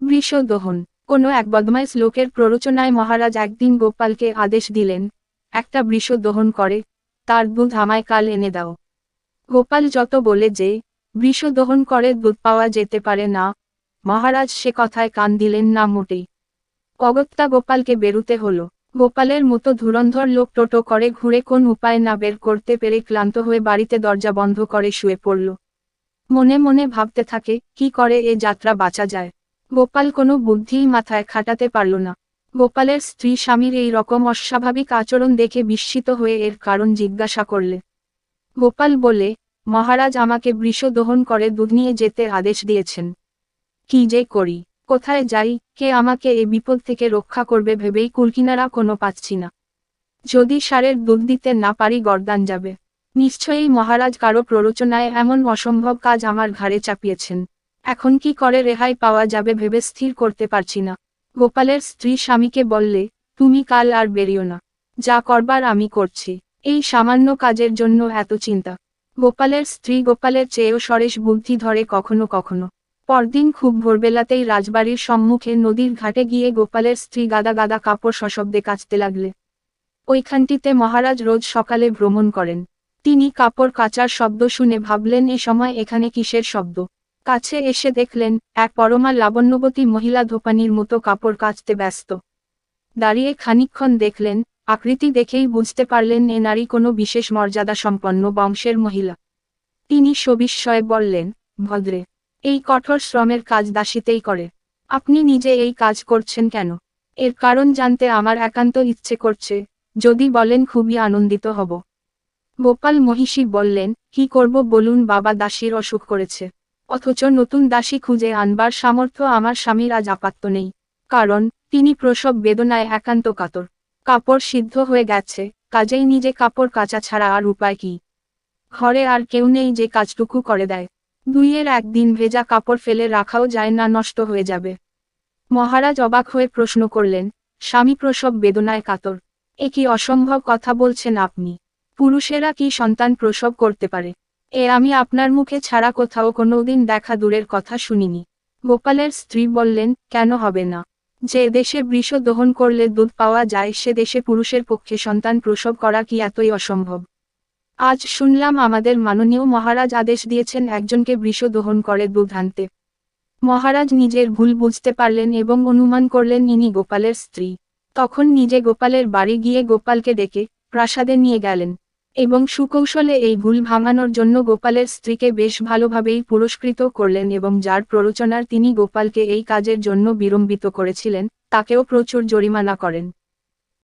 বৃষদহন। কোনো এক বদমাইশ লোকের প্ররোচনায় মহারাজ একদিন গোপালকে আদেশ দিলেন, একটা বৃষ দহন করে তার দুধ আমায় কাল এনে দাও। গোপাল যত বলে যে বৃষ দহন করে দুধ পাওয়া যেতে পারে না, মহারাজ সে কথায় কান দিলেন না মোটেই। অগত্যা গোপালকে বেরুতে হলো। গোপালের মতো ধুরন্ধর লোক টোটো করে ঘুরে কোন উপায় না বের করতে পেরে ক্লান্ত হয়ে বাড়িতে দরজা বন্ধ করে শুয়ে পড়ল। মনে মনে ভাবতে থাকে, কি করে এ যাত্রা বাঁচা যায়। গোপাল কোনো বুদ্ধিই মাথায় খাটাতে পারল না। গোপালের স্ত্রী স্বামীর এই রকম অস্বাভাবিক আচরণ দেখে বিস্মিত হয়ে এর কারণ জিজ্ঞাসা করলে। গোপাল বলে, মহারাজ আমাকে বৃষ দহন করে দুধ নিয়ে যেতে আদেশ দিয়েছেন। কি যে করি, কোথায় যাই, কে আমাকে এ বিপদ থেকে রক্ষা করবে ভেবেই কুলকিনারা কোনো পাচ্ছি না। যদি ষাঁড়ের দুধ দিতে না পারি গর্দান যাবে। নিশ্চয়ই মহারাজ কারো প্ররোচনায় এমন অসম্ভব কাজ আমার ঘাড়ে চাপিয়েছেন। এখন কি করে রেহাই পাওয়া যাবে ভেবে স্থির করতে পারছি না। গোপালের স্ত্রী স্বামীকে বললে, তুমি কাল আর বেরিও না, যা করবার আমি করছি। এই সামান্য কাজের জন্য এত চিন্তা। গোপালের স্ত্রী গোপালের চেয়েও সরেস বুদ্ধি ধরে কখনো কখনো। পরদিন খুব ভোরবেলাতেই রাজবাড়ির সম্মুখে নদীর ঘাটে গিয়ে গোপালের স্ত্রী গাদা গাদা কাপড় সশব্দে কাচতে লাগলে। ওইখানটিতে মহারাজ রোজ সকালে ভ্রমণ করেন। তিনি কাপড় কাচার শব্দ শুনে ভাবলেন এ সময় এখানে কিসের শব্দ। কাছে এসে দেখলেন এক পরমা লাবণ্যবতী মহিলা ধোপানির মতো কাপড় কাচতে ব্যস্ত। দাঁড়িয়ে খানিকক্ষণ দেখলেন, আকৃতি দেখেই বুঝতে পারলেন এ নারী কোনো বিশেষ মর্যাদা সম্পন্ন বংশের মহিলা। তিনি সবিস্ময়ে বললেন, ভদ্রে, এই কঠোর শ্রমের কাজ দাসীতেই করে। আপনি নিজে এই কাজ করছেন কেন? এর কারণ জানতে আমার একান্ত ইচ্ছে করছে, যদি বলেন খুবই আনন্দিত হব। গোপাল মহিষী বললেন, কি করব বলুন বাবা, দাসীর অসুখ করেছে, অথচ নতুন দাসী খুঁজে আনবার সামর্থ্য আমার স্বামীর আজ আপাত্ত নেই। কারণ তিনি প্রসব বেদনায় একান্ত কাতর। কাপড় সিদ্ধ হয়ে গেছে, কাজেই নিজে কাপড় কাচা ছাড়া আর উপায় কি? ঘরে আর কেউ নেই যে কাজটুকু করে দেয়। দুইয়ের একদিন ভেজা কাপড় ফেলে রাখাও যায় না, নষ্ট হয়ে যাবে। মহারাজ অবাক হয়ে প্রশ্ন করলেন, স্বামী প্রসব বেদনায় কাতর? এ কি অসম্ভব কথা বলছেন আপনি? পুরুষেরা কি সন্তান প্রসব করতে পারে? এ আমি আপনার মুখে ছাড়া কোথাও কোনোদিন দেখা দূরের কথা শুনিনি। গোপালের স্ত্রী বললেন, কেন হবে না? যে দেশে বৃষ দহন করলে দুধ পাওয়া যায় সে দেশে পুরুষের পক্ষে সন্তান প্রসব করা কি এতই অসম্ভব? আজ শুনলাম আমাদের মাননীয় মহারাজ আদেশ দিয়েছেন একজনকে বৃষ দহন করে দুধ আনতে। মহারাজ নিজের ভুল বুঝতে পারলেন এবং অনুমান করলেন ইনি গোপালের স্ত্রী। তখন নিজে গোপালের বাড়ি গিয়ে গোপালকে ডেকে প্রাসাদে নিয়ে গেলেন এবং সুকৌশলে এই ভুল ভাঙানোর জন্য গোপালের স্ত্রীকে বেশ ভালোভাবেই পুরস্কৃত করলেন এবং যার প্ররোচনার তিনি গোপালকে এই কাজের জন্য বিলম্বিত করেছিলেন, তাকেও প্রচুর জরিমানা করেন।